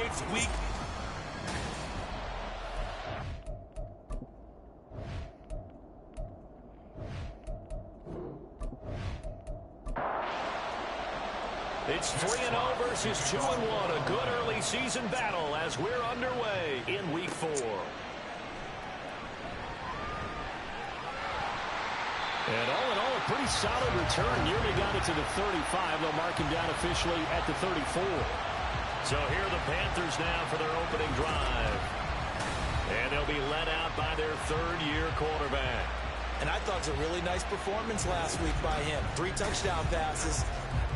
It's week. It's 3-0 versus 2-1. A good early season battle as we're underway in week 4. And all in all, a pretty solid return. Nearly got it to the 35. They'll mark him down officially at the 34. So here are the Panthers now for their opening drive. And they'll be led out by their third-year quarterback. And I thought it was a really nice performance last week by him. 3 touchdown passes.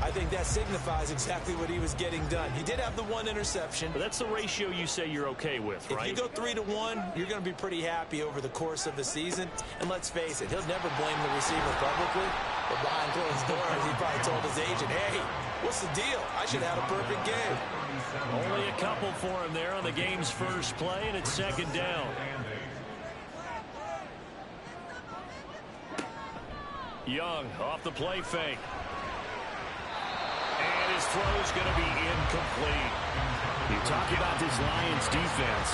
I think that signifies exactly what he was getting done. He did have the 1 interception. But that's the ratio you say you're okay with, right? If you go 3-1, you're going to be pretty happy over the course of the season. And let's face it, he'll never blame the receiver publicly. But behind closed doors, he probably told his agent, hey, what's the deal? I should have had a perfect game. Only a couple for him there on the game's first play, and it's second down. Young off the play fake. And his throw's going to be incomplete. You talk about this Lions defense.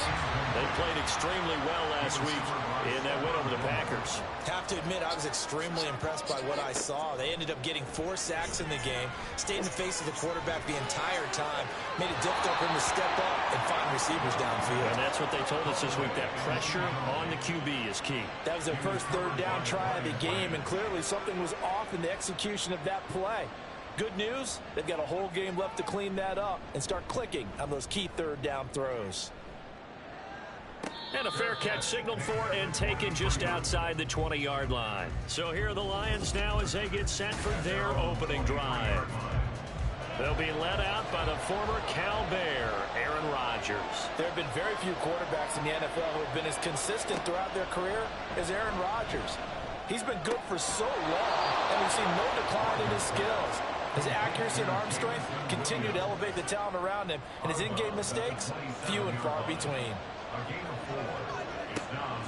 They played extremely well last week in that win over the Packers. Have to admit, I was extremely impressed by what I saw. They ended up getting 4 sacks in the game, stayed in the face of the quarterback the entire time, made it difficult for him to step up and find receivers downfield. And that's what they told us this week, that pressure on the QB is key. That was their first third down try of the game, and clearly something was off in the execution of that play. Good news, they've got a whole game left to clean that up and start clicking on those key third down throws. And a fair catch signaled for and taken just outside the 20-yard line. So here are the Lions now as they get set for their opening drive. They'll be led out by the former Cal Bear, Aaron Rodgers. There have been very few quarterbacks in the NFL who have been as consistent throughout their career as Aaron Rodgers. He's been good for so long, and we've seen no decline in his skills. His accuracy and arm strength continue to elevate the talent around him, and his in-game mistakes, few and far between.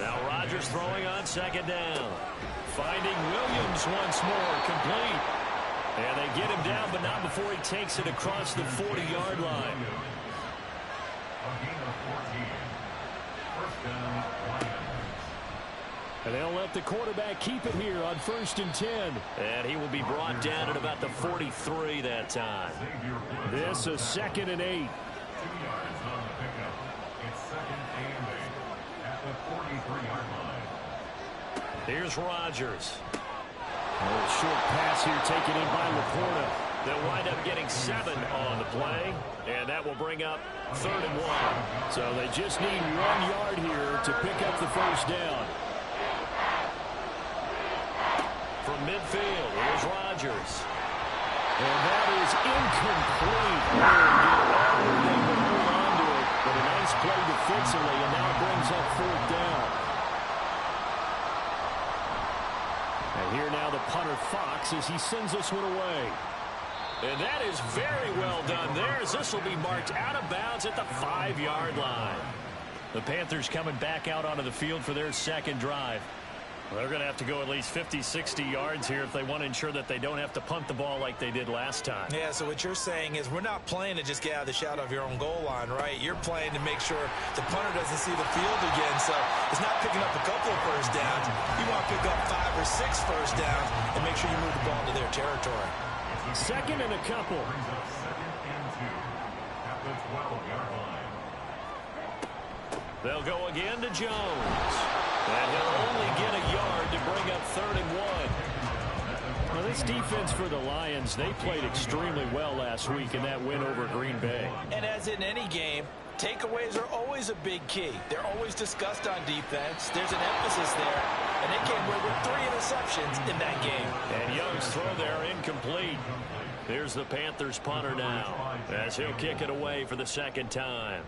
Now Rodgers throwing on second down. Finding Williams once more, complete. And they get him down, but not before he takes it across the 40-yard line. And they'll let the quarterback keep it here on 1st and 10. And he will be brought down at about the 43 that time. This is 2nd and 8. 2 yards on the pickup. It's 2nd and 8 at the 43-yard line. Here's Rodgers. A little short pass here taken in by Laporta. They'll wind up getting 7 on the play. And that will bring up 3rd and 1. So they just need 1 yard here to pick up the first down. From midfield, here's Rodgers. And that is incomplete. They will hold on to it, but a nice play defensively, and now it brings up 4th down. And here now the punter Fox as he sends this one away. And that is very well done there as this will be marked out of bounds at the 5-yard line. The Panthers coming back out onto the field for their second drive. Well, they're going to have to go at least 50, 60 yards here if they want to ensure that they don't have to punt the ball like they did last time. Yeah, so what you're saying is we're not playing to just get out of the shadow of your own goal line, right? You're playing to make sure the punter doesn't see the field again. So it's not picking up a couple of first downs. You want to pick up 5 or 6 first downs and make sure you move the ball into their territory. 2nd and a couple. They'll go again to Jones. And he'll only get a yard to bring up 3rd and 1. Well, this defense for the Lions, they played extremely well last week in that win over Green Bay. And as in any game, takeaways are always a big key. They're always discussed on defense. There's an emphasis there. And they came away with 3 interceptions in that game. And Young's throw there incomplete. Here's the Panthers punter now as he'll kick it away for the second time.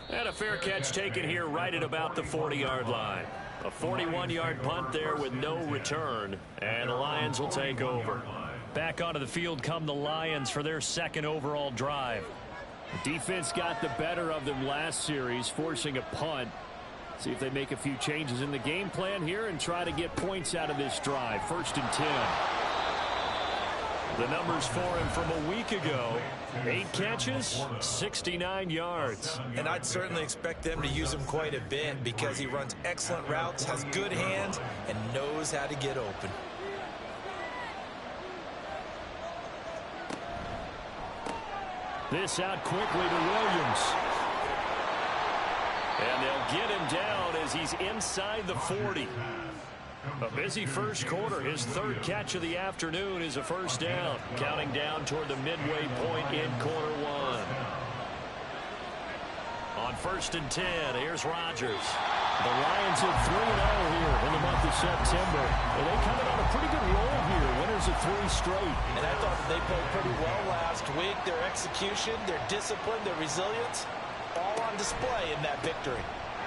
And a fair catch taken here right at about the 40-yard line. A 41-yard punt there with no return. And the Lions will take over. Back onto the field come the Lions for their second overall drive. The defense got the better of them last series, forcing a punt. See if they make a few changes in the game plan here and try to get points out of this drive. 1st and 10. The numbers for him from a week ago: 8 catches, 69 yards. And I'd certainly expect them to use him quite a bit because he runs excellent routes, has good hands, and knows how to get open. This out quickly to Williams. And they'll get him down as he's inside the 40. A busy first quarter. His 3rd catch of the afternoon is a first down. Counting down toward the midway point in quarter 1. On 1st and 10, here's Rodgers. The Lions are 3-0 here in the month of September. And they coming on a pretty good roll here. Winners of 3 straight. And I thought that they played pretty well last week. Their execution, their discipline, their resilience, all on display in that victory.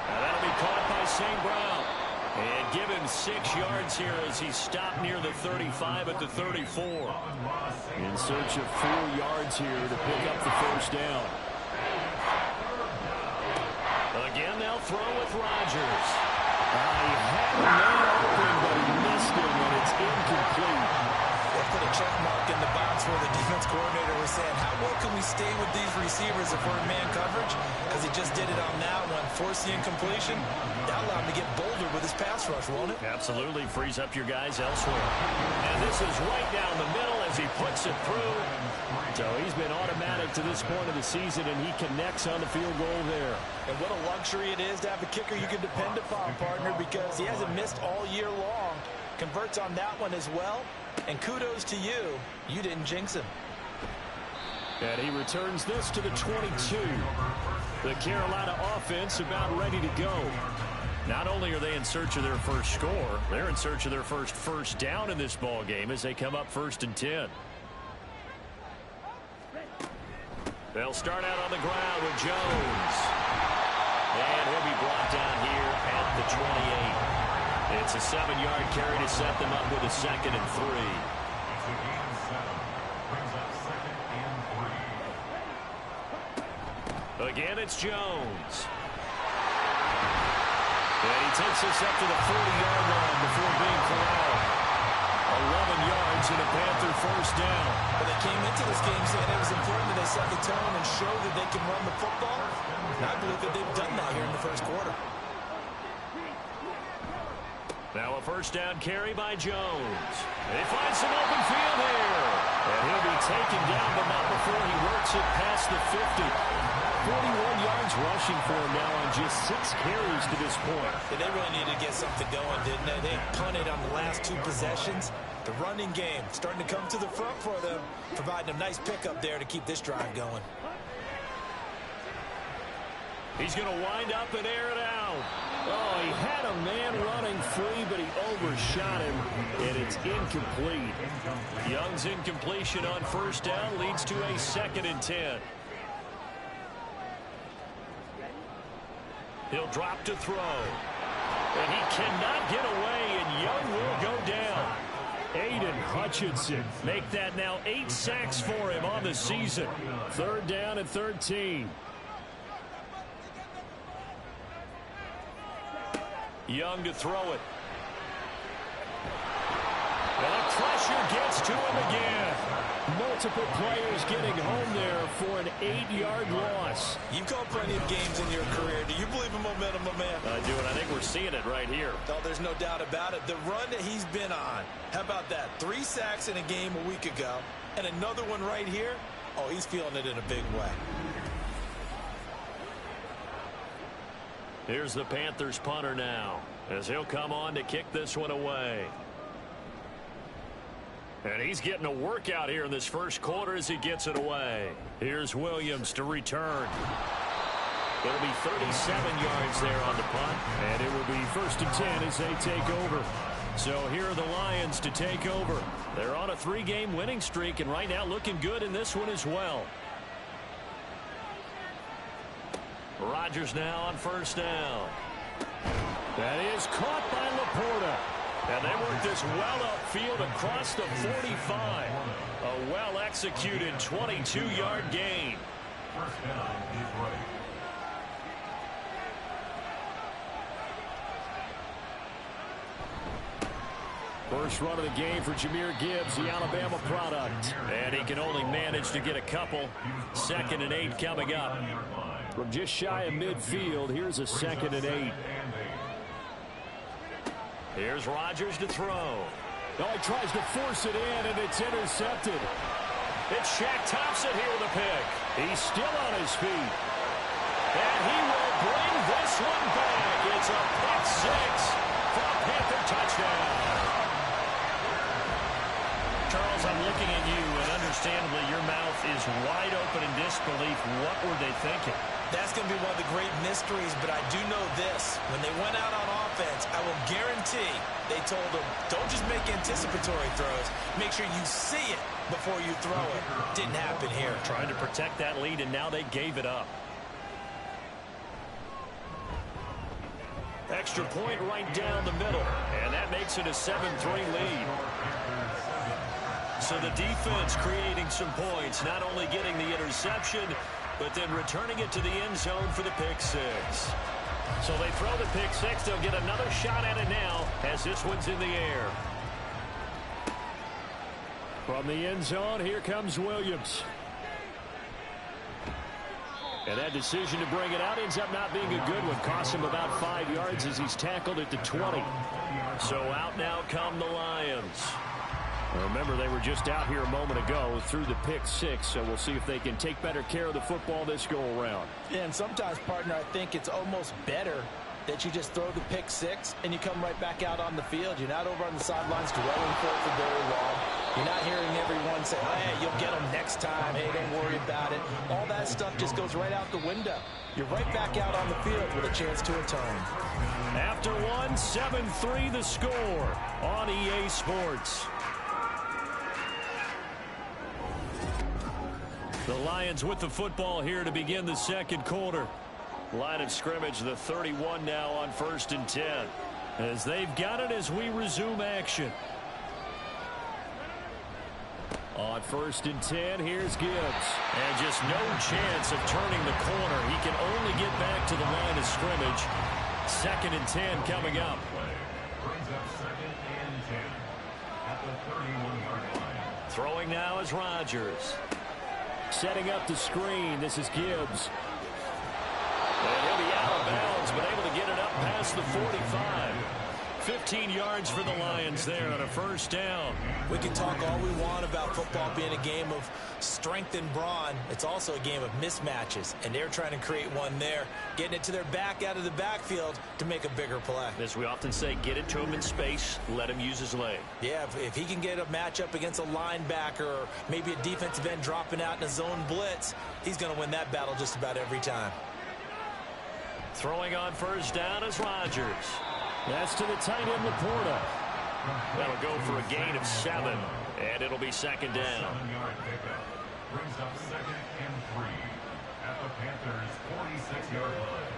Now that'll be caught by St. Brown. And give him 6 yards here as he stopped near the 35 at the 34. In search of 4 yards here to pick up the first down. Again, they'll throw with Rodgers. He had a man open, but he missed him, and it's incomplete. They put a check mark in the box where the defense coordinator was saying, how well can we stay with these receivers if we're in man coverage? Because he just did it on that one. Force the incompletion. That allowed him to get bolder with his pass rush, won't it? Absolutely. Frees up your guys elsewhere. And this is right down the middle as he puts it through. So he's been automatic to this point of the season, and he connects on the field goal there. And what a luxury it is to have a kicker you can depend upon, partner, because he hasn't missed all year long. Converts on that one as well. And kudos to you. You didn't jinx him. And he returns this to the 22. The Carolina offense about ready to go. Not only are they in search of their first score, they're in search of their first down in this ball game as they come up 1st and 10. They'll start out on the ground with Jones. And he'll be brought down here at the 28. It's a 7-yard carry to set them up with a 2nd and 3. Again, it's Jones. And he takes us up to the 40-yard line before being corralled. 11 yards and a Panther first down. But they came into this game saying it was important that they set the tone and show that they can run the football. And I believe that they've done that here in the first quarter. Now a first down carry by Jones. They find some open field here. And he'll be taken down, but not before he works it past the 50. 41 yards rushing for him now on just 6 carries to this point. They really needed to get something going, didn't they? They punted on the last 2 possessions. The running game starting to come to the front for them, providing a nice pickup there to keep this drive going. He's going to wind up and air it out. Oh, he had a man running free, but he overshot him, and it's incomplete. Young's incompletion on first down leads to a 2nd and 10. He'll drop to throw. And he cannot get away, and Young will go down. Aiden Hutchinson. Make that now 8 sacks for him on the season. 3rd down and 13. Young to throw it. And pressure gets to him again. Multiple players getting home there for an 8-yard loss. You've called plenty of games in your career. Do you believe in momentum, my man? I do, and I think we're seeing it right here. Oh, there's no doubt about it. The run that he's been on. How about that? 3 sacks in a game a week ago, and another one right here. Oh, he's feeling it in a big way. Here's the Panthers punter now, as he'll come on to kick this one away. And he's getting a workout here in this first quarter as he gets it away. Here's Williams to return. It'll be 37 yards there on the punt. And it will be 1st and 10 as they take over. So here are the Lions to take over. They're on a 3-game winning streak, and right now looking good in this one as well. Rodgers now on first down. That is caught by Laporta. And they work this well upfield across the 45. A well-executed 22-yard gain. First run of the game for Jahmyr Gibbs, the Alabama product. And he can only manage to get a couple. 2nd and 8 coming up. From just shy of midfield, here's a 2nd and 8. Here's Rodgers to throw. Oh, he tries to force it in, and it's intercepted. It's Shaq Thompson here with a pick. He's still on his feet. And he will bring this one back. It's a pick 6 for a Panther touchdown. Charles, I'm looking at you, and understandably your mouth is wide open in disbelief. What were they thinking? That's going to be one of the great mysteries, but I do know this. When they went out on offense, I will guarantee they told them, don't just make anticipatory throws. Make sure you see it before you throw it. Didn't happen here. Trying to protect that lead, and now they gave it up. Extra point right down the middle, and that makes it a 7-3 lead. So the defense creating some points, not only getting the interception, but then returning it to the end zone for the pick 6. So they throw the pick 6. They'll get another shot at it now as this one's in the air. From the end zone, here comes Williams. And that decision to bring it out ends up not being a good one. Costs him about 5 yards as he's tackled at the 20. So out now come the Lions. Remember, they were just out here a moment ago through the pick 6, so we'll see if they can take better care of the football this go-around. Yeah, and sometimes, partner, I think it's almost better that you just throw the pick 6 and you come right back out on the field. You're not over on the sidelines dwelling for it for very long. You're not hearing everyone say, hey, you'll get them next time. Hey, don't worry about it. All that stuff just goes right out the window. You're right back out on the field with a chance to atone. After one, 7-3 the score on EA Sports. The Lions with the football here to begin the second quarter. Line of scrimmage, the 31 now on 1st and 10. As they've got it as we resume action. On 1st and 10, here's Gibbs. And just no chance of turning the corner. He can only get back to the line of scrimmage. 2nd and 10 coming up. Throwing now is Rodgers. Setting up the screen. This is Gibbs. And he'll be out of bounds, but able to get it up past the 45. 15 yards for the Lions there on a 1st down. We can talk all we want about football being a game of strength and brawn. It's also a game of mismatches, and they're trying to create one there, getting it to their back out of the backfield to make a bigger play. As we often say, get it to him in space, let him use his leg. Yeah, if he can get a matchup against a linebacker or maybe a defensive end dropping out in a zone blitz, he's going to win that battle just about every time. Throwing on 1st down is Rodgers. That's to the tight end, Laporta. That'll go for a gain of 7, and it'll be 2nd down. Brings up 2nd and 3 at the Panthers' 46-yard line.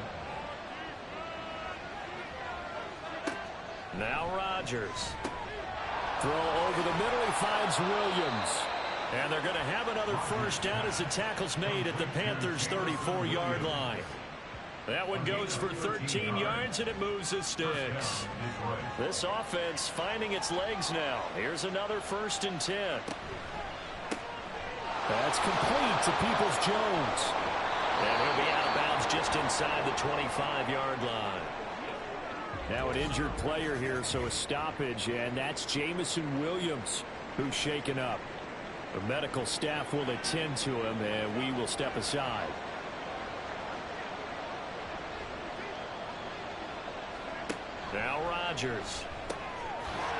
Now Rodgers. Throw over the middle. He finds Williams. And they're going to have another 1st down as the tackle's made at the Panthers' 34-yard line. That one goes for 13 yards, and it moves the sticks. This offense finding its legs now. Here's another 1st and 10. That's complete to Peoples-Jones. And he'll be out of bounds just inside the 25-yard line. Now an injured player here, so a stoppage, and that's Jameson Williams who's shaken up. The medical staff will attend to him, and we will step aside. Now Rodgers.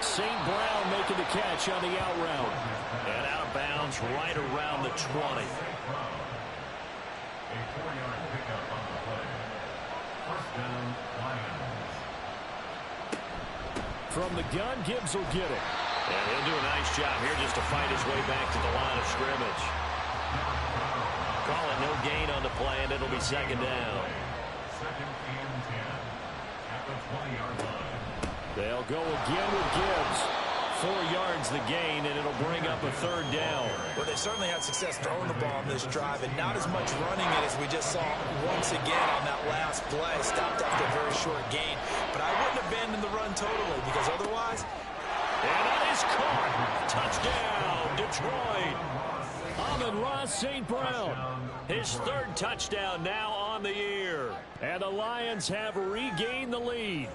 St. Brown making the catch on the out route. And out of bounds right around the 20. A 4-yard pickup on the play. 1st down, Lions. From the gun, Gibbs will get it. And he'll do a nice job here just to fight his way back to the line of scrimmage. Call it no gain on the play, and it'll be 2nd down. 2nd and 10 at the 20-yard line. They'll go again with Gibbs. 4 yards the gain, and it'll bring up a 3rd down. Well, they certainly had success throwing the ball on this drive, and not as much running it as we just saw once again on that last play. Stopped after a very short gain. But I wouldn't abandon the run totally, because otherwise, And that is caught. Touchdown, Detroit. Amon-Ra St. Brown, his third touchdown now on the year. And the Lions have regained the lead.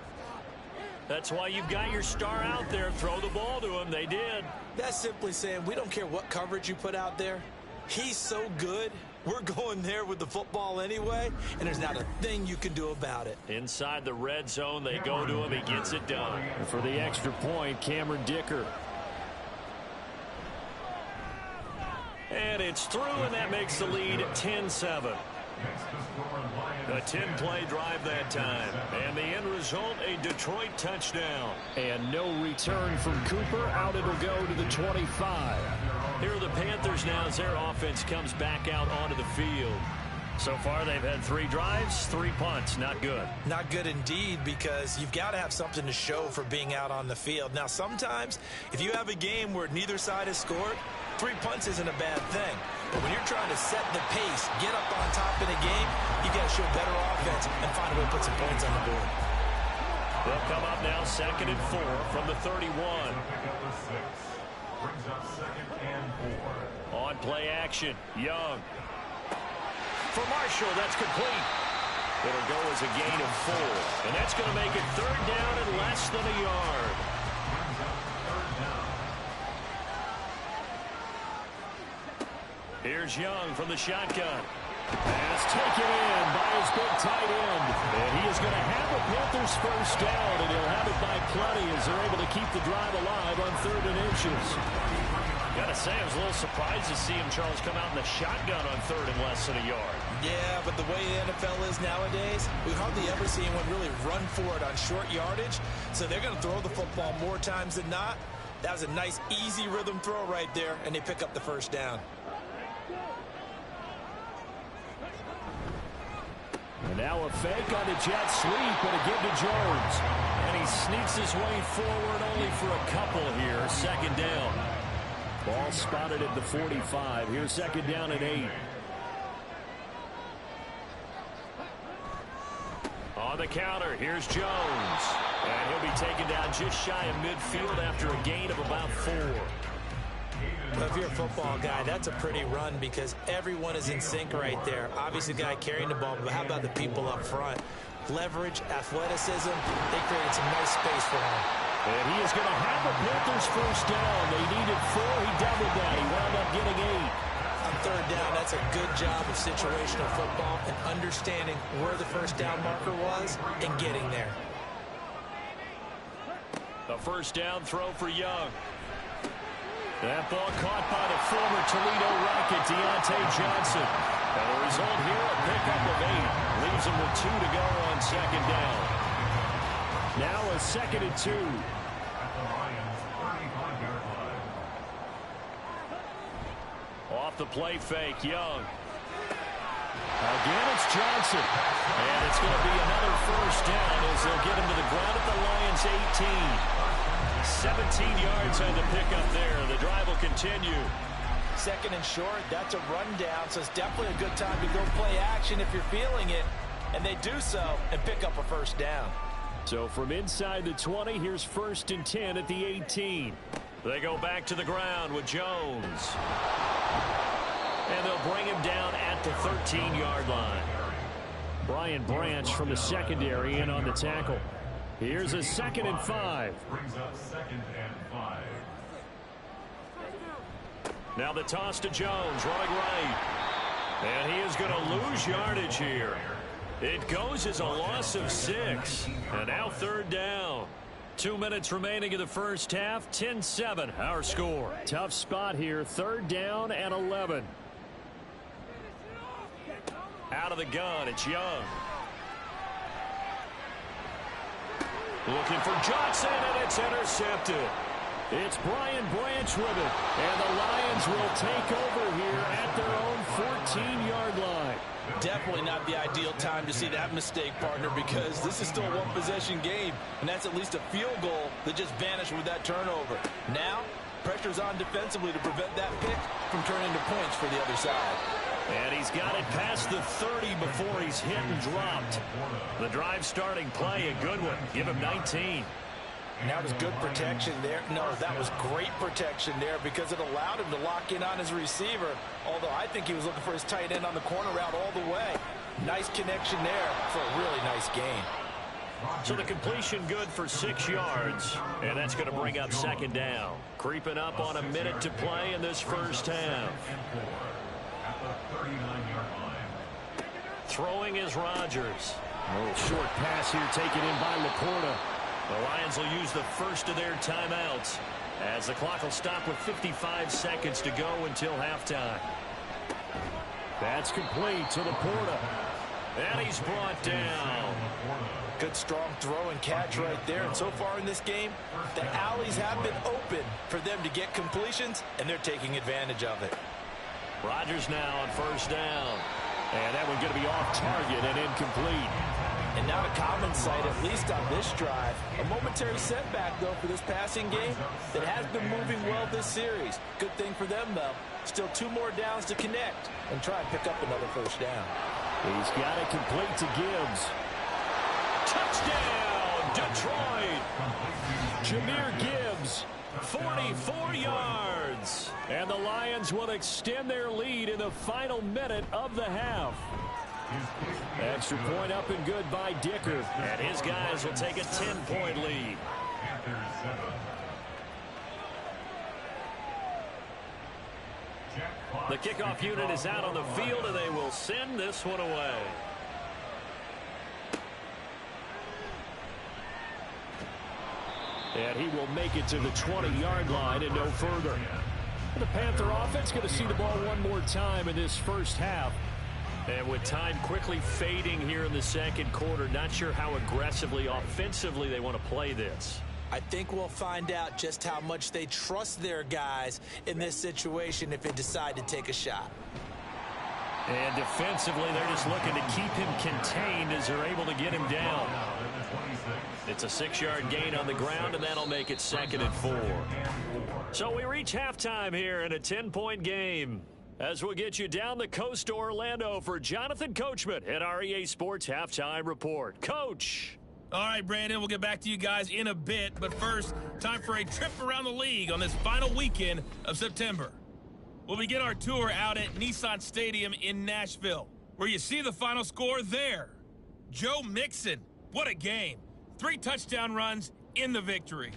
That's why you've got your star out there. Throw the ball to him. They did. That's simply saying we don't care what coverage you put out there. He's so good. We're going there with the football anyway, and there's not a thing you can do about it. Inside the red zone, they go to him. He gets it done. And for the extra point, Cameron Dicker. And it's through, and that makes the lead 10-7. A 10-play drive that time. And the end result, a Detroit touchdown. And no return from Cooper. Out it'll go to the 25. Here are the Panthers now as their offense comes back out onto the field. So far, they've had 3 drives, 3 punts. Not good. Not good indeed, because you've got to have something to show for being out on the field. Now, sometimes, if you have a game where neither side has scored, 3 punts isn't a bad thing. But when you're trying to set the pace, get up on top in a game, you got to show better offense and find a way to put some points on the board. They'll come up now 2nd and 4 from the 31. Brings up 2nd and 4. On play action, Young. For Marshall, that's complete. It'll go as a gain of 4. And that's going to make it 3rd down and less than a yard. Here's Young from the shotgun. Pass taken in by his big tight end. And he is going to have a Panthers first down, and he'll have it by plenty as they're able to keep the drive alive on 3rd and inches. Gotta say, I was a little surprised to see him, Charles, come out in the shotgun on 3rd and less than a yard. Yeah, but the way the NFL is nowadays, we hardly ever see anyone really run for it on short yardage. So they're going to throw the football more times than not. That was a nice, easy rhythm throw right there, and they pick up the first down. And now a fake on the jet sweep, and a give to Jones. And he sneaks his way forward only for a couple here. 2nd down. Ball spotted at the 45. Here's 2nd down and 8. On the counter, here's Jones. And he'll be taken down just shy of midfield after a gain of about 4. Well, if you're a football guy, that's a pretty run because everyone is in sync right there. Obviously, the guy carrying the ball, but how about the people up front? Leverage, athleticism, they created some nice space for him. And he is going to have the Panthers first down. They needed 4. He doubled that. He wound up getting 8. On 3rd down, that's a good job of situational football and understanding where the first down marker was and getting there. The first down throw for Young. That ball caught by the former Toledo Rocket, Deontay Johnson. And the result here, a pickup of 8. Leaves him with 2 to go on 2nd down. Now a 2nd and 2. At the Lions' 35-yard line. Off the play fake, Young. Again, it's Johnson. And it's going to be another first down as they'll get him to the ground at the Lions' 18. 17 yards on the pickup there. The drive will continue. 2nd and short, that's a rundown, so it's definitely a good time to go play action if you're feeling it. And they do so and pick up a first down. So from inside the 20, here's 1st and 10 at the 18. They go back to the ground with Jones. And they'll bring him down at the 13-yard line. Brian Branch from the secondary in on the tackle. Here's a 2nd and 5. Brings up 2nd and 5. Now the toss to Jones, running right. And he is going to lose yardage here. It goes as a loss of 6. And now 3rd down. 2 minutes remaining in the first half. 10-7, our score. Tough spot here. 3rd down and 11. Out of the gun, it's Young. Looking for Johnson, and it's intercepted. It's Brian Branch with it. And the Lions will take over here at their own 14-yard line. Definitely not the ideal time to see that mistake, partner, because this is still a one-possession game, and that's at least a field goal that just vanished with that turnover. Now, pressure's on defensively to prevent that pick from turning into points for the other side. And he's got it past the 30 before he's hit and dropped. The drive starting play, a good one. Give him 19. And that was good protection there. No, that was great protection there because it allowed him to lock in on his receiver, although I think he was looking for his tight end on the corner route all the way. Nice connection there for a really nice gain. So the completion good for 6 yards, and that's going to bring up second down. Creeping up on a minute to play in this first half. Throwing is Rodgers. Short pass here taken in by Laporta. The Lions will use the first of their timeouts as the clock will stop with 55 seconds to go until halftime. That's complete to Laporta. And he's brought down. Good strong throw and catch right there. And so far in this game, the alleys have been open for them to get completions, and they're taking advantage of it. Rodgers now on first down. And that one's going to be off target and incomplete. And not a common sight, at least on this drive. A momentary setback, though, for this passing game that has been moving well this series. Good thing for them, though. Still 2 more downs to connect and try and pick up another first down. He's got it complete to Gibbs. Touchdown, Detroit! Jahmyr Gibbs. 44 yards. And the Lions will extend their lead in the final minute of the half. Extra point up and good by Dicker. And his guys will take a 10-point lead. The kickoff unit is out on the field, and they will send this one away. And he will make it to the 20-yard line and no further. The Panther offense going to see the ball one more time in this first half. And with time quickly fading here in the second quarter, not sure how aggressively, offensively they want to play this. I think we'll find out just how much they trust their guys in this situation if they decide to take a shot. And defensively, they're just looking to keep him contained as they're able to get him down. It's a 6-yard gain on the ground, and that'll make it 2nd and 4. So we reach halftime here in a 10-point game. As we'll get you down the coast to Orlando for Jonathan Coachman at our EA Sports Halftime Report. Coach. All right, Brandon, we'll get back to you guys in a bit. But first, time for a trip around the league on this final weekend of September. We'll begin our tour out at Nissan Stadium in Nashville, where you see the final score there. Joe Mixon, what a game. 3 touchdown runs in the victory.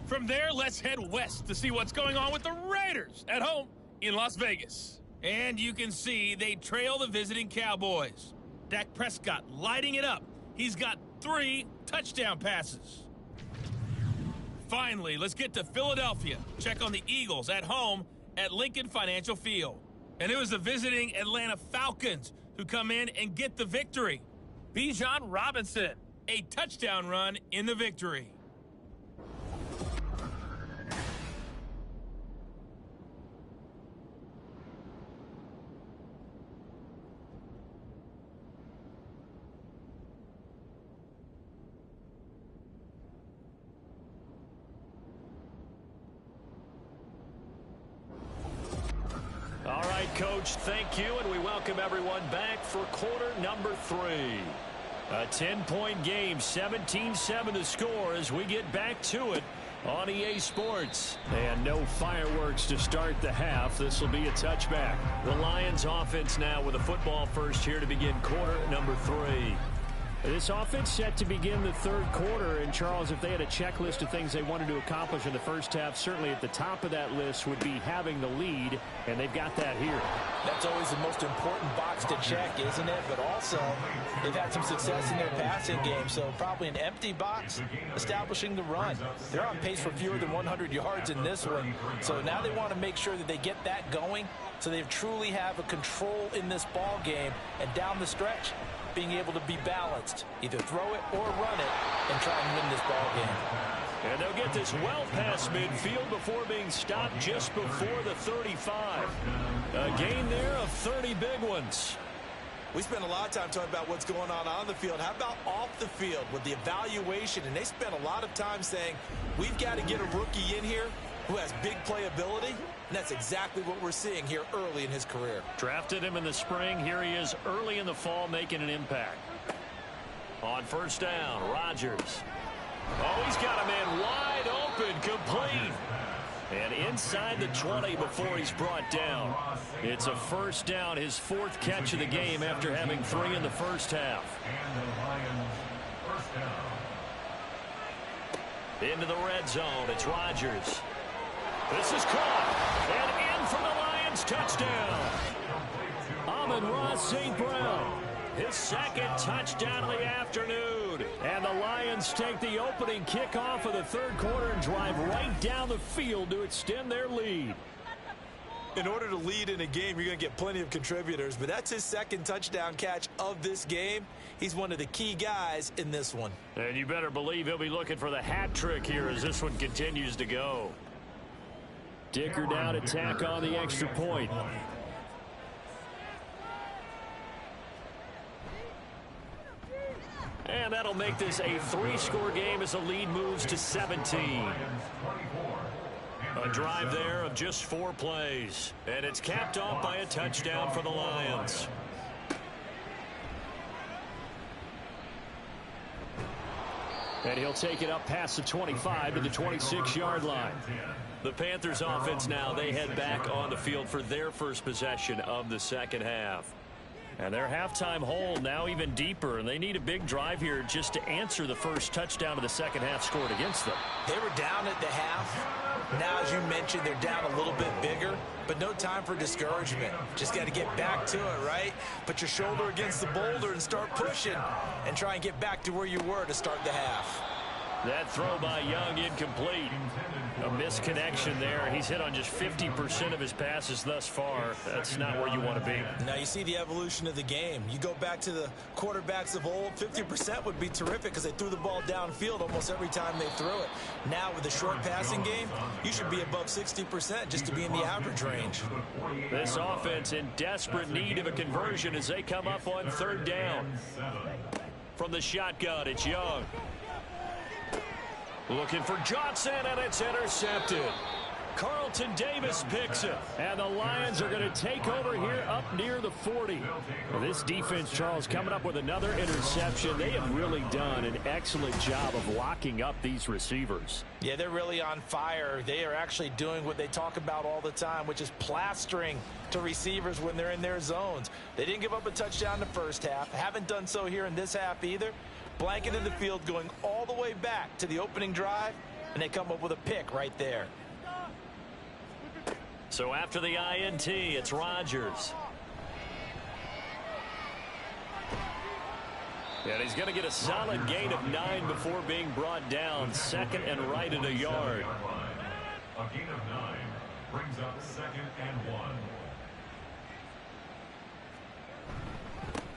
From there, let's head west to see what's going on with the Raiders at home in Las Vegas. And you can see they trail the visiting Cowboys. Dak Prescott lighting it up. He's got 3 touchdown passes. Finally, let's get to Philadelphia. Check on the Eagles at home at Lincoln Financial Field. And it was the visiting Atlanta Falcons who come in and get the victory. Bijan Robinson, a touchdown run in the victory. All right, Coach, thank you, and we welcome everyone back for quarter number 3. A 10-point game, 17-7 the score as we get back to it on EA Sports. And no fireworks to start the half. This will be a touchback. The Lions offense now with a football first here to begin quarter number 3. This offense set to begin the third quarter. And, Charles, if they had a checklist of things they wanted to accomplish in the first half, certainly at the top of that list would be having the lead, and they've got that here. That's always the most important box to check, isn't it? But also, they've had some success in their passing game, so probably an empty box establishing the run. They're on pace for fewer than 100 yards in this one, so now they want to make sure that they get that going so they truly have a control in this ball game, and down the stretch, being able to be balanced, either throw it or run it, and try and win this ball game. And they'll get this well past midfield before being stopped just before the 35. A gain there of 30 big ones. We spend a lot of time talking about what's going on the field. How about off the field with the evaluation? And they spent a lot of time saying, we've got to get a rookie in here who has big playability, and that's exactly what we're seeing here early in his career. Drafted him in the spring. Here he is early in the fall making an impact. On first down, Rodgers. Oh, he's got a man wide open, complete. And inside the 20 before he's brought down. It's a first down, his 4th catch of the game after having 3 in the first half. And the Lions first down. Into the red zone, it's Rodgers. This is caught, and in for the Lions, touchdown. Amon-Ra St. Brown, his 2nd touchdown of the afternoon. And the Lions take the opening kickoff of the 3rd quarter and drive right down the field to extend their lead. In order to lead in a game, you're going to get plenty of contributors, but that's his 2nd touchdown catch of this game. He's one of the key guys in this one. And you better believe he'll be looking for the hat trick here as this one continues to go. Dicker down to tack on the extra point. And that'll make this a 3-score game as the lead moves to 17. A drive there of just 4 plays. And it's capped off by a touchdown for the Lions. And he'll take it up past the 25 to the 26-yard line. The Panthers offense now, they head back on the field for their first possession of the second half. And their halftime hole now even deeper, and they need a big drive here just to answer the first touchdown of the second half scored against them. They were down at the half. Now, as you mentioned, they're down a little bit bigger, but no time for discouragement. Just got to get back to it, right? Put your shoulder against the boulder and start pushing and try and get back to where you were to start the half. That throw by Young incomplete. A misconnection there. He's hit on just 50% of his passes thus far. That's not where you want to be. Now you see the evolution of the game. You go back to the quarterbacks of old, 50% would be terrific because they threw the ball downfield almost every time they threw it. Now with the short passing game, you should be above 60% just to be in the average range. This offense in desperate need of a conversion as they come up on 3rd down. From the shotgun, it's Young. Looking for Johnson, and it's intercepted. Carlton Davis picks it. And the Lions are going to take over here up near the 40. Well, this defense, Charles, coming up with another interception. They have really done an excellent job of locking up these receivers. Yeah, they're really on fire. They are actually doing what they talk about all the time, which is plastering to receivers when they're in their zones. They didn't give up a touchdown in the first half. Haven't done so here in this half either. Blanket in the field going all the way back to the opening drive, and they come up with a pick right there. So after the INT, it's Rodgers. And he's going to get a solid gain of 9 before being brought down. 2nd and right at a yard. A gain of 9 brings up 2nd and 1.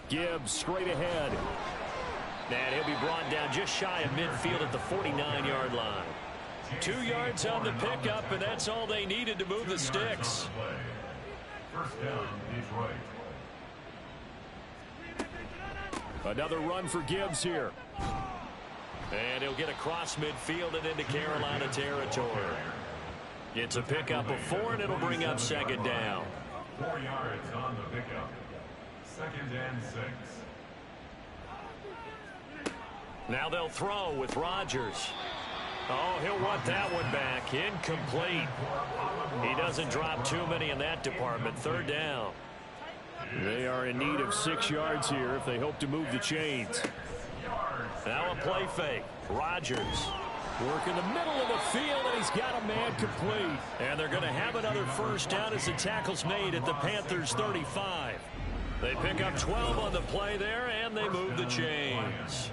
Gibbs straight ahead. And he'll be brought down just shy of midfield at the 49-yard line. 2 yards on the pickup, and that's all they needed to move the sticks. First down, Detroit. Another run for Gibbs here. And he'll get across midfield and into Carolina territory. It's a pickup of 4, and it'll bring up 2nd down. 4 yards on the pickup. 2nd and 6. Now they'll throw with Rodgers. Oh, he'll want that one back. Incomplete. He doesn't drop too many in that department. 3rd down. They are in need of 6 yards here if they hope to move the chains. Now a play fake. Rodgers. Work in the middle of the field, and he's got a man complete. And they're going to have another first down as the tackle's made at the Panthers' 35. They pick up 12 on the play there, and they move the chains.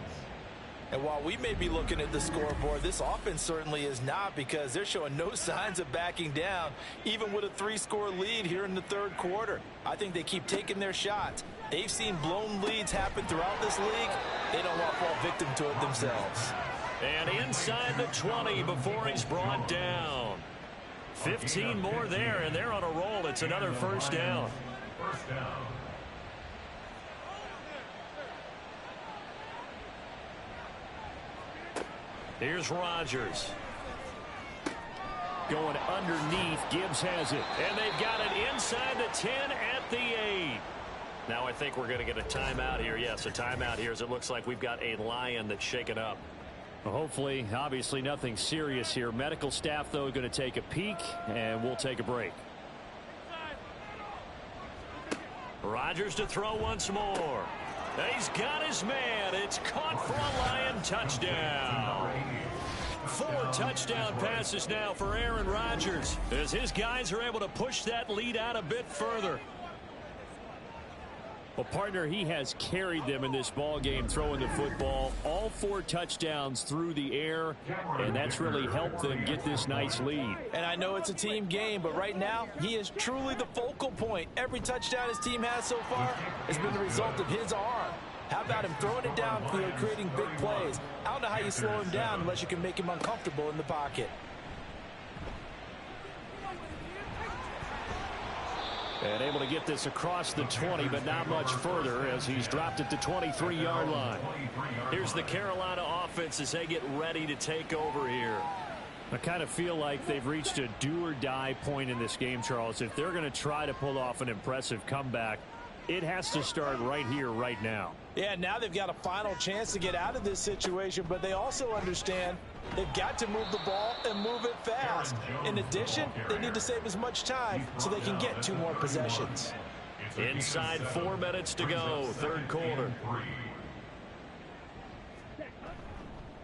And while we may be looking at the scoreboard, this offense certainly is not, because they're showing no signs of backing down, even with a 3-score lead here in the 3rd quarter. I think they keep taking their shots. They've seen blown leads happen throughout this league. They don't want to fall victim to it themselves. And inside the 20 before he's brought down. 15 more there, and they're on a roll. It's another first down. First down. Here's Rodgers. Going underneath. Gibbs has it. And they've got it inside the 10 at the 8. Now I think we're going to get a timeout here. Yes, a timeout here as it looks like we've got a Lion that's shaken up. Well, hopefully, obviously nothing serious here. Medical staff, though, going to take a peek, and we'll take a break. Rodgers to throw once more. He's got his man. It's caught for a Lion touchdown. 4 touchdown passes now for Aaron Rodgers as his guys are able to push that lead out a bit further. Well, partner, he has carried them in this ball game throwing the football. All 4 touchdowns through the air, and that's really helped them get this nice lead. And I know it's a team game, but right now, he is truly the focal point. Every touchdown his team has so far has been the result of his arm. How about him throwing it downfield, creating big plays? I don't know how you slow him down unless you can make him uncomfortable in the pocket. And able to get this across the 20, but not much further as he's dropped at the 23-yard line. Here's the Carolina offense as they get ready to take over here. I kind of feel like they've reached a do-or-die point in this game, Charles. If they're going to try to pull off an impressive comeback, it has to start right here, right now. Yeah, now they've got a final chance to get out of this situation, but they also understand they've got to move the ball and move it fast. In addition, they need to save as much time so they can get 2 more possessions. Inside 4 minutes to go, third quarter.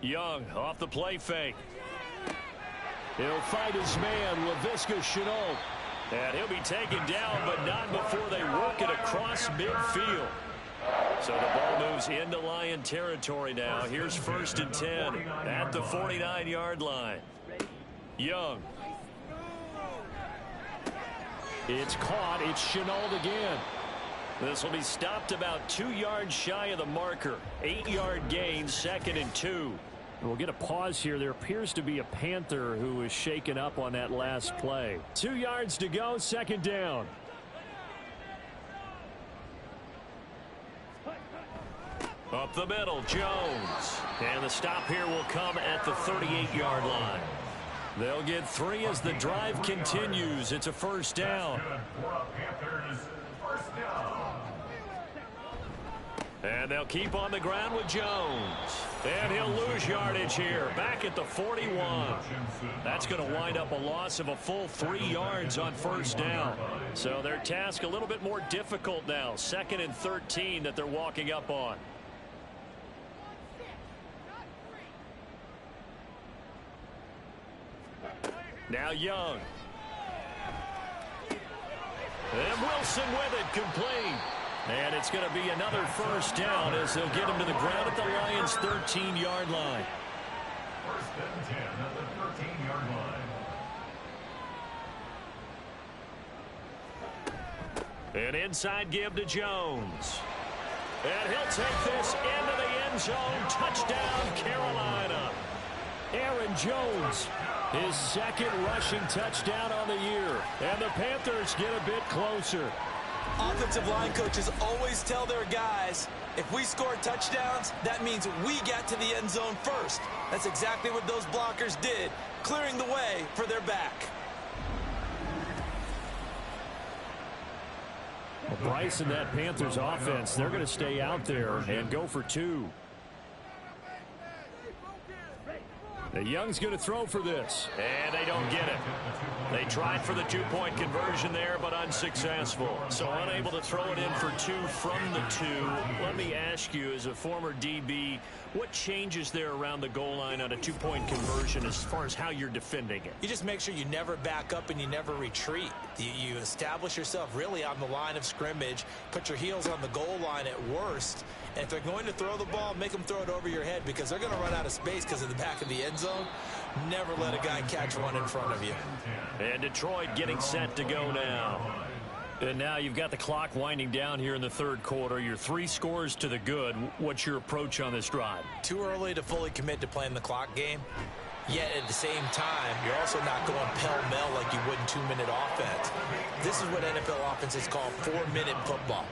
Young off the play fake. He'll fight his man, Laviska Shenault. And he'll be taken down, but not before they work it across midfield. So the ball moves into Lion territory now. Here's 1st and 10 at the 49-yard line. Young. It's caught. It's Shenault again. This will be stopped about 2 yards shy of the marker. 8-yard gain, 2nd and 2. We'll get a pause here. There appears to be a Panther who was shaken up on that last play. 2 yards to go, 2nd down. Up the middle, Jones. And the stop here will come at the 38-yard line. They'll get 3 as the drive continues. It's a 1st down. And they'll keep on the ground with Jones. And he'll lose yardage here. Back at the 41. That's going to wind up a loss of a full 3 yards on 1st down. So their task a little bit more difficult now. 2nd and 13 that they're walking up on. Now Young. And Wilson with it, complete. And it's going to be another 1st down as they'll get him to the ground at the Lions' 13-yard line. 1st and 10 at the 13-yard line. An inside give to Jones. And he'll take this into the end zone. Touchdown, Carolina. Aaron Jones, his 2nd rushing touchdown on the year. And the Panthers get a bit closer. Offensive line coaches always tell their guys, if we score touchdowns, that means we got to the end zone first. That's exactly what those blockers did, clearing the way for their back. Well, Bryce and that Panthers offense, they're going to stay out there and go for 2. The Young's going to throw for this. And they don't get it. They tried for the 2-point conversion there, but unsuccessful. So unable to throw it in for 2 from the 2. Let me ask you, as a former DB, what changes there around the goal line on a 2-point conversion as far as how you're defending it? You just make sure you never back up and you never retreat. You establish yourself really on the line of scrimmage, put your heels on the goal line at worst, and if they're going to throw the ball, make them throw it over your head because they're going to run out of space because of the back of the end zone. Never let a guy catch one in front of you. And Detroit getting set to go now. And now you've got the clock winding down here in the 3rd quarter. You're 3 scores to the good. What's your approach on this drive? Too early to fully commit to playing the clock game. Yet at the same time, you're also not going pell-mell like you would in 2-minute offense. This is what NFL offenses call 4-minute football.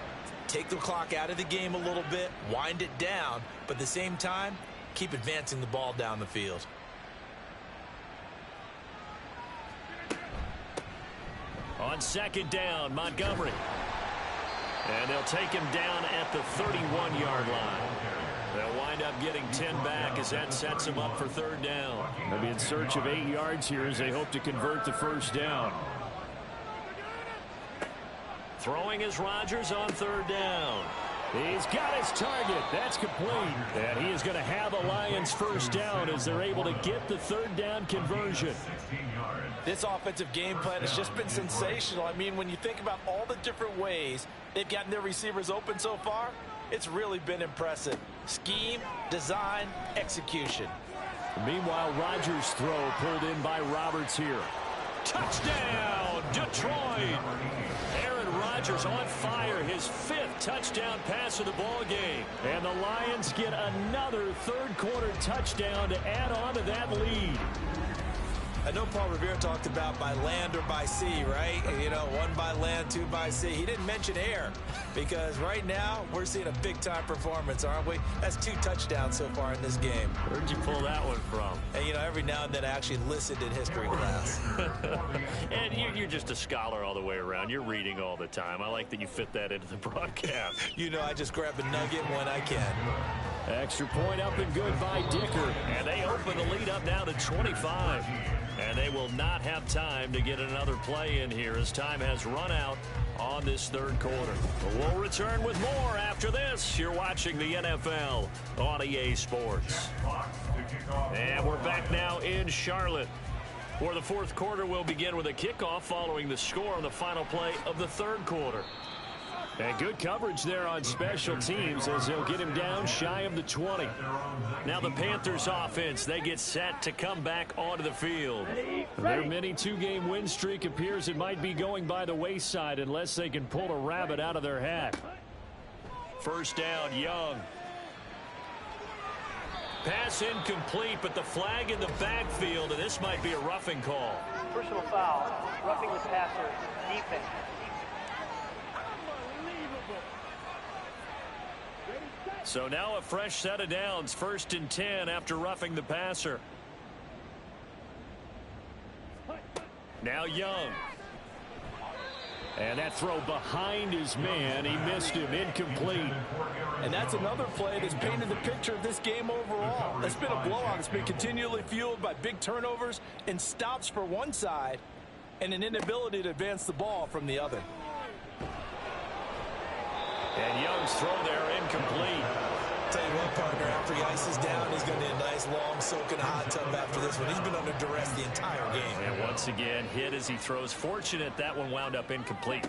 Take the clock out of the game a little bit, wind it down, but at the same time, keep advancing the ball down the field. On 2nd down, Montgomery. And they'll take him down at the 31-yard line. They'll wind wind up getting 10 back as that sets them up for third down. They'll be in search of 8 yards here as they hope to convert the first down. Throwing is Rodgers on third down. He's got his target. That's complete. And he is going to have a Lions first down as they're able to get the third down conversion. This offensive game plan has just been sensational. I mean, when you think about all the different ways they've gotten their receivers open so far, it's really been impressive. Scheme, design, execution. Meanwhile, Rodgers' throw pulled in by Roberts here. Touchdown, Detroit! Aaron Rodgers on fire, his 5th touchdown pass of the ball game. And the Lions get another third-quarter touchdown to add on to that lead. I know Paul Revere talked about by land or by sea, right? You know, 1 by land, 2 by sea. He didn't mention air because right now we're seeing a big-time performance, aren't we? That's 2 touchdowns so far in this game. Where'd you pull that one from? And, you know, every now and then I actually listened in history class. And you're just a scholar all the way around. You're reading all the time. I like that you fit that into the broadcast. You know, I just grab a nugget when I can. Extra point up and good by Dicker. And they open the lead up now to 25. And they will not have time to get another play in here as time has run out on this third quarter. But we'll return with more after this. You're watching the NFL on EA Sports. And we're back now in Charlotte, where the fourth quarter will begin with a kickoff following the score on the final play of the third quarter. And good coverage there on special teams as they'll get him down shy of the 20. Now the Panthers offense, they get set to come back onto the field. Their mini 2-game win streak appears it might be going by the wayside unless they can pull a rabbit out of their hat. First down, Young. Pass incomplete, but the flag in the backfield, and this might be a roughing call. Personal foul, roughing the passer, defense. So now a fresh set of downs, 1st and 10 after roughing the passer. Now Young. And that throw behind his man. He missed him. Incomplete. And that's another play that's painted the picture of this game overall. It's been a blowout. It's been continually fueled by big turnovers and stops for one side and an inability to advance the ball from the other. And Young's throw there incomplete. Tell you what, partner, after he ices down, he's going to need a nice long soak in a hot tub after this one. He's been under duress the entire game. And once again, hit as he throws. Fortunate that one wound up incomplete.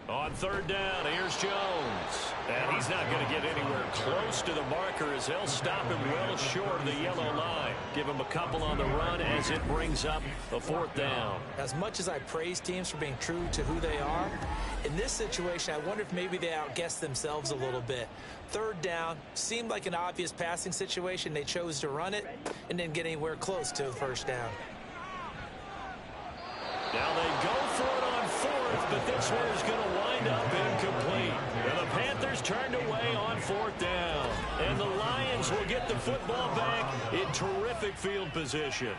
On third down, here's Jones. And he's not going to get anywhere close to the marker as they'll stop him well short of the yellow line. Give him a couple on the run as it brings up a 4th down. As much as I praise teams for being true to who they are, in this situation, I wonder if maybe they outguessed themselves a little bit. Third down seemed like an obvious passing situation. They chose to run it and didn't get anywhere close to the first down. Now they go for it on 4th, but this one is going to wind up incomplete. And the Panthers turned away on 4th down. And the Lions will get the football back in terrific field position.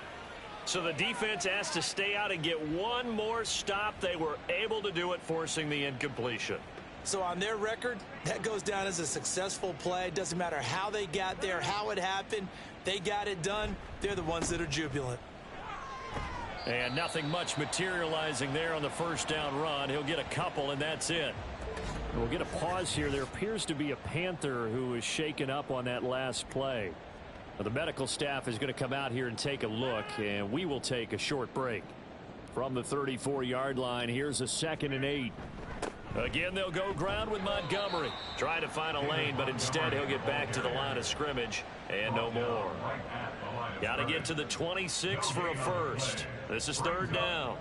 So the defense has to stay out and get one more stop. They were able to do it, forcing the incompletion. So on their record, that goes down as a successful play. Doesn't matter how they got there, how it happened. They got it done. They're the ones that are jubilant. And nothing much materializing there on the first down run. He'll get a couple, and that's it. We'll get a pause here. There appears to be a Panther who is shaken up on that last play. Now, the medical staff is going to come out here and take a look, and we will take a short break. From the 34-yard line, here's a 2nd and 8. Again, they'll go ground with Montgomery. Trying to find a lane, but instead he'll get back to the line of scrimmage and no more. Got to get to the 26 for a first. This is third down.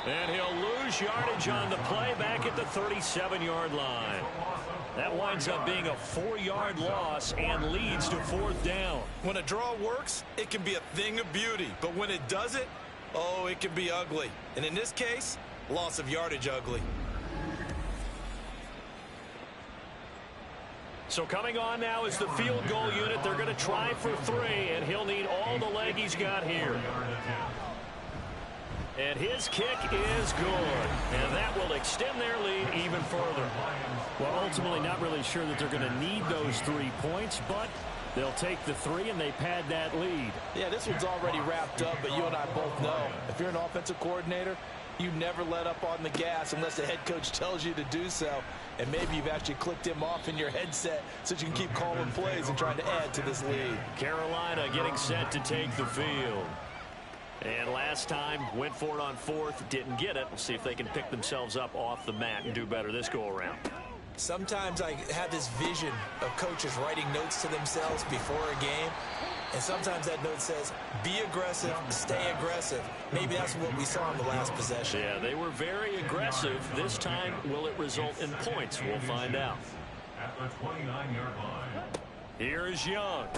And he'll lose yardage on the play back at the 37-yard line. That winds up being a 4-yard loss and leads to 4th down. When a draw works, it can be a thing of beauty. But when it doesn't, oh, it can be ugly. And in this case, loss of yardage ugly. So coming on now is the field goal unit. They're going to try for 3, and he'll need all the leg he's got here. And his kick is good. And extend their lead even further. Well, ultimately not really sure that they're going to need those 3 points, but they'll take the 3 and they pad that lead. Yeah, this one's already wrapped up, but you and I both know if you're an offensive coordinator, you never let up on the gas unless the head coach tells you to do so. And maybe you've actually clicked him off in your headset so you can keep calling plays and trying to add to this lead. Carolina getting set to take the field. And last time, went for it on 4th, didn't get it. We'll see if they can pick themselves up off the mat and do better this go-around. Sometimes I have this vision of coaches writing notes to themselves before a game. And sometimes that note says, be aggressive, stay aggressive. Maybe that's what we saw in the last possession. Yeah, they were very aggressive. This time, will it result in points? We'll find out. At the 29-yard line. Here is Young.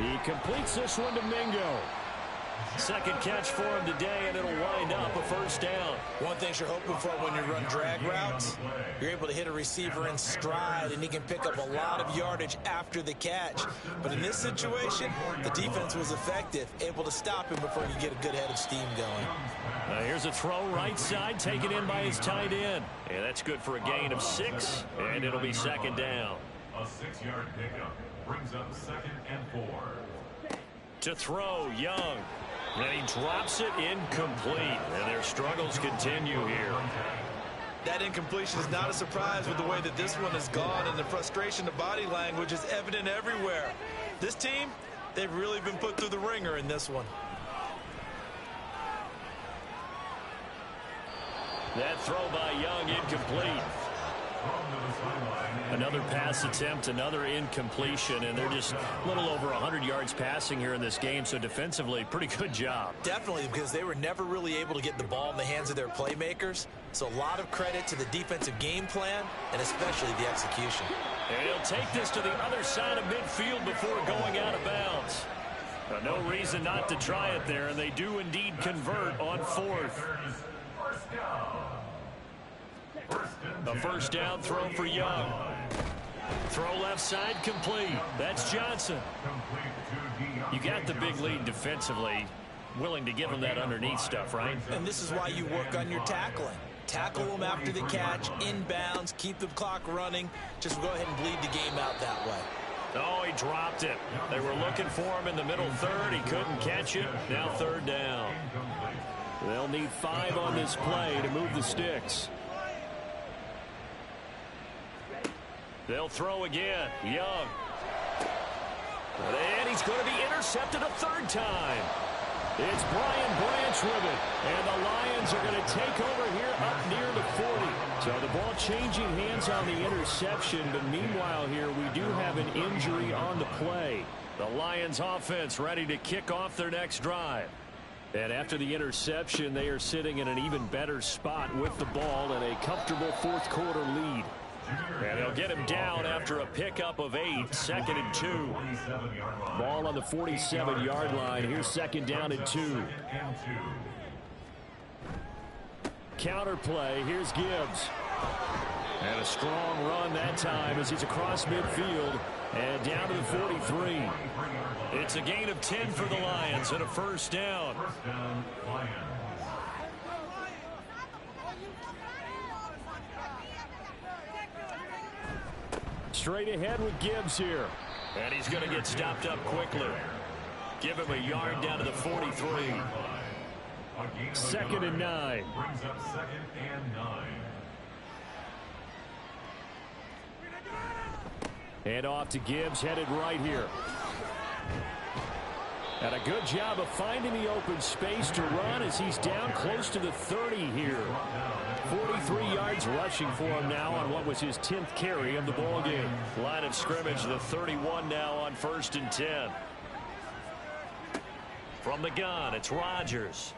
He completes this one to Mingo. Second catch for him today, and it'll wind up a first down. One thing you're hoping for when you run drag routes, you're able to hit a receiver in stride, and he can pick up a lot of yardage after the catch. But in this situation, the defense was effective, able to stop him before he get a good head of steam going. Here's a throw right side, taken in by his tight end. And that's good for a gain of 6, and it'll be second down. A 6-yard pickup brings up 2nd and 4. To throw, Young. And he drops it incomplete. And their struggles continue here. That incompletion is not a surprise with the way that this one has gone, and the frustration, the body language is evident everywhere. This team, they've really been put through the ringer in this one. That throw by Young incomplete. Another pass attempt, another incompletion, and they're just a little over 100 yards passing here in this game, so defensively, pretty good job. Definitely, because they were never really able to get the ball in the hands of their playmakers, so a lot of credit to the defensive game plan, and especially the execution. And he'll take this to the other side of midfield before going out of bounds. No reason not to try it there, and they do indeed convert on 4th. A first down throw for Young. Throw left side complete. That's Johnson. You got the big lead defensively. Willing to give them that underneath stuff, right? And this is why you work on your tackling. Tackle them after the catch, inbounds, keep the clock running. Just go ahead and bleed the game out that way. Oh, he dropped it. They were looking for him in the middle third. He couldn't catch it. Now third down. They'll need 5 on this play to move the sticks. They'll throw again. Young. And he's going to be intercepted a third time. It's Brian Branch with it. And the Lions are going to take over here up near the 40. So the ball changing hands on the interception. But meanwhile here, we do have an injury on the play. The Lions offense ready to kick off their next drive. And after the interception, they are sitting in an even better spot with the ball and a comfortable fourth quarter lead. And they'll get him down after a pickup of 8, 2nd and 2. Ball on the 47-yard line. Here's second down and 2. Counter play. Here's Gibbs. And a strong run that time as he's across midfield and down to the 43. It's a gain of 10 for the Lions and a first down. Straight ahead with Gibbs here. And he's going to get stopped up quickly. Give him a yard down to the 43. 2nd and 9. Brings up 2nd and 9. And off to Gibbs, headed right here. And a good job of finding the open space to run as he's down close to the 30 here. 43 yards rushing for him now on what was his 10th carry of the ball game. Line of scrimmage, the 31 now on 1st and 10. From the gun, it's Rodgers.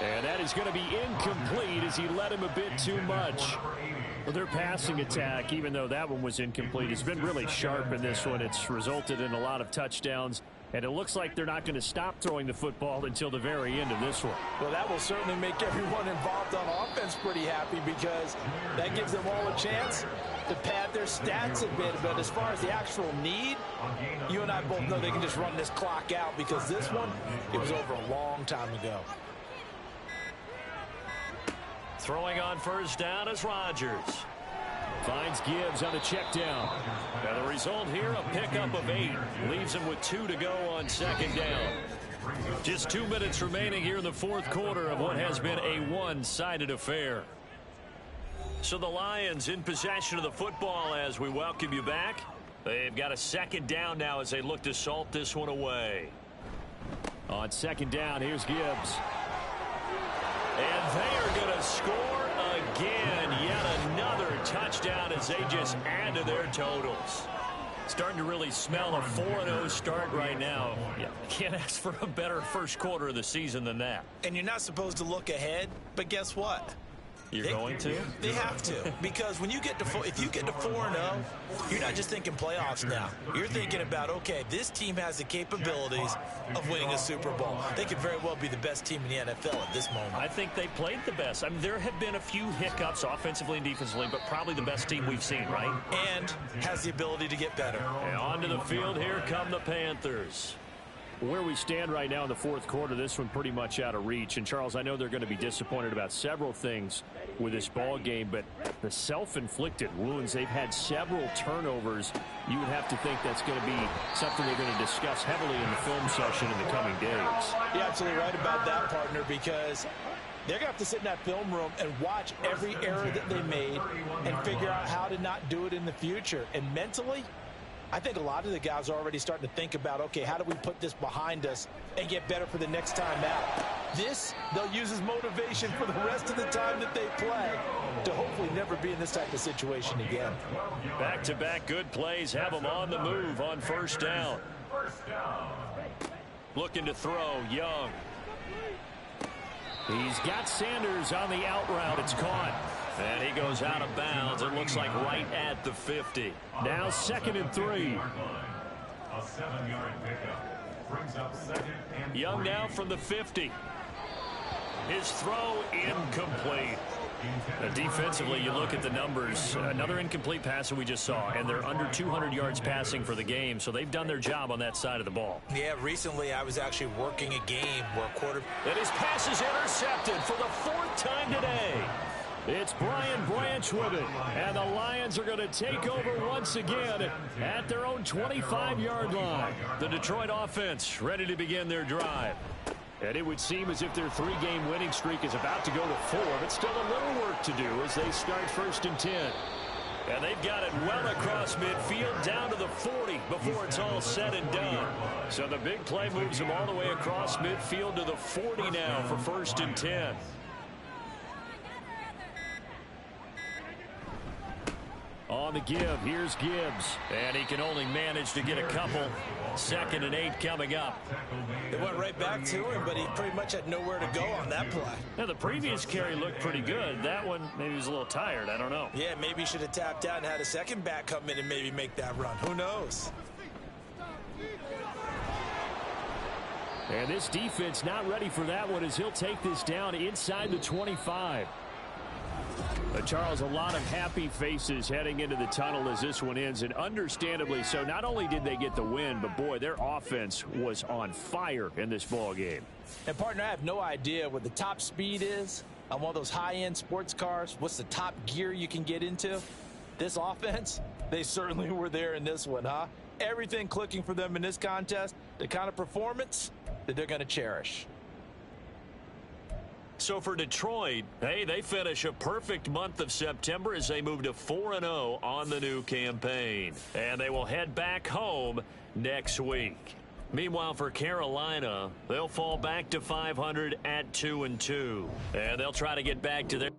And that is going to be incomplete as he led him a bit too much. Well, their passing attack, even though that one was incomplete, has been really sharp in this one. It's resulted in a lot of touchdowns. And it looks like they're not going to stop throwing the football until the very end of this one. Well, that will certainly make everyone involved on offense pretty happy because that gives them all a chance to pad their stats a bit. But as far as the actual need, you and I both know they can just run this clock out because this one, it was over a long time ago. Throwing on first down is Rodgers. Finds Gibbs on the check down. Now the result here, a pickup of 8. Leaves him with 2 to go on second down. Just 2 minutes remaining here in the fourth quarter of what has been a one-sided affair. So the Lions in possession of the football as we welcome you back. They've got a second down now as they look to salt this one away. On second down, here's Gibbs. And they are going to score again. Yet another touchdown as they just add to their totals. Starting to really smell a 4-0 start right now. Yeah, can't ask for a better first quarter of the season than that. And you're not supposed to look ahead, but guess what? You're going to? They have to, because when you get to if you get to 4-0, you're not just thinking playoffs now. You're thinking about, okay, this team has the capabilities of winning a Super Bowl. They could very well be the best team in the NFL at this moment. I think they played the best. I mean, there have been a few hiccups offensively and defensively, but probably the best team we've seen, right? And has the ability to get better. And onto the field, here come the Panthers. Where we stand right now in the fourth quarter, this one pretty much out of reach. And, Charles, I know they're going to be disappointed about several things with this ball game, but the self-inflicted wounds, they've had several turnovers. You would have to think that's going to be something they're going to discuss heavily in the film session in the coming days. You're absolutely right about that, partner, because they're going to have to sit in that film room and watch every error that they made and figure out how to not do it in the future. And mentally, I think a lot of the guys are already starting to think about, okay, how do we put this behind us and get better for the next time out? This, they'll use as motivation for the rest of the time that they play to hopefully never be in this type of situation again. Back-to-back good plays have them on the move on first down. Looking to throw, Young. He's got Sanders on the out route. It's caught. And he goes out of bounds. It looks like right at the 50. Now 2nd and 3. A 7-yard pickup brings up 2nd and 3. Young now from the 50. His throw incomplete. Defensively, you look at the numbers. Another incomplete pass that we just saw, and they're under 200 yards passing for the game, so they've done their job on that side of the ball. Yeah, recently I was actually working a game where And his pass is intercepted for the 4th time today. It's Brian Branch with it, and the Lions are going to take over once again at their own 25-yard line. The Detroit offense ready to begin their drive. And it would seem as if their 3-game winning streak is about to go to 4, but still a little work to do as they start 1st and 10. And they've got it well across midfield down to the 40 before it's all said and done. So the big play moves them all the way across midfield to the 40 now for 1st and 10. On the give, here's Gibbs. And he can only manage to get a couple. 2nd and 8 coming up. They went right back to him, but he pretty much had nowhere to go on that play. Now, the previous carry looked pretty good. That one, maybe he was a little tired. I don't know. Yeah, maybe he should have tapped out and had a second back come in and maybe make that run. Who knows? And this defense not ready for that one as he'll take this down inside the 25. Charles, a lot of happy faces heading into the tunnel as this one ends, and understandably so. Not only did they get the win, but boy, their offense was on fire in this ball game. And partner, I have no idea what the top speed is on one of those high-end sports cars. What's the top gear you can get into? This offense, they certainly were there in this one, huh? Everything clicking for them in this contest, the kind of performance that they're going to cherish. So for Detroit, hey, they finish a perfect month of September as they move to 4-0 on the new campaign. And they will head back home next week. Meanwhile, for Carolina, they'll fall back to 500 at 2-2. And they'll try to get back to their